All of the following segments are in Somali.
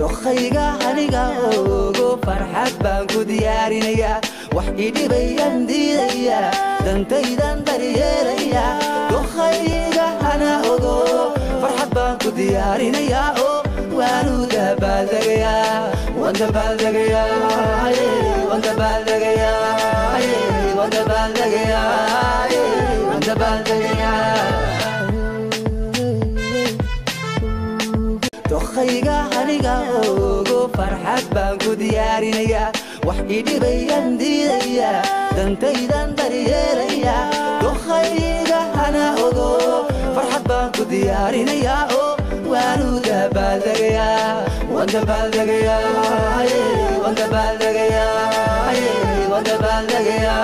dokhayga aniga ogo farxad baan ku diyaarinaya wax idhibayan diidaya dantaydan daryeelaya dokhayga ana ogo farxad baan ku diyaarinaya oo waanu dabaaldegaya wanda baaldegaya wanda baaldegaya wanda baaldegaya wanda baaldegaya dokhayga aniga ogo farxad baan ku diyaarinaya wax idhibayan diidaya dantaydan daryeelaya dokhayga ana ogo farxad baan ku diyaarinaya oo waanu dabaaldegaya wanda baaldegaya wanda baaldegaya wanda baaldegaya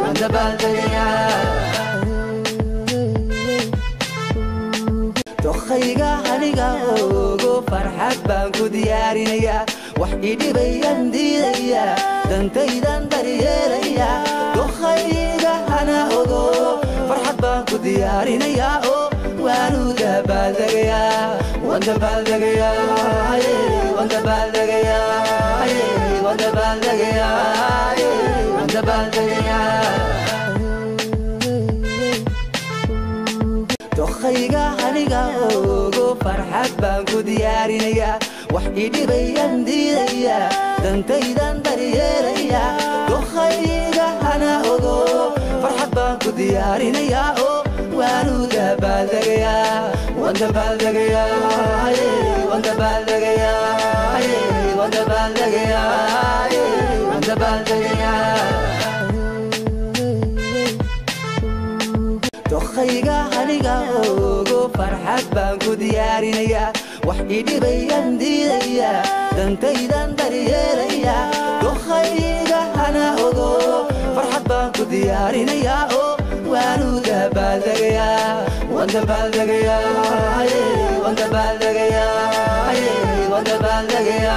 wanda baaldegaya dokhayga aniga ogo farxad baan ku diyaarinaya wax idhibayan diidaya dantaydan daryeelaya dokhayga ana ogo farxad baan ku diyaarinaya oo waanu dabaaldegaya wanda baaldegaya wanda baaldegaya wanda baaldegaya wanda baaldegaya dokhayga aniga ogo farxad baan ku diyaarinaya wax idhibayan diidaya dantaydan daryeelaya dokhayga ana ogo farxad baan ku diyaarinaya oo waanu dabaaldegaya wanda baaldegaya wanda baaldegaya wanda baaldegaya wanda baaldegaya dokhayga aniga ogo farxad baan ku diyaarinaya wax idhibayan diidaya dantaydan daryeelaya dokhayga ana ogo farxad baan ku diyaarinaya oo waanu dabaaldegaya wanda baaldegaya wanda baaldegaya wanda baaldegaya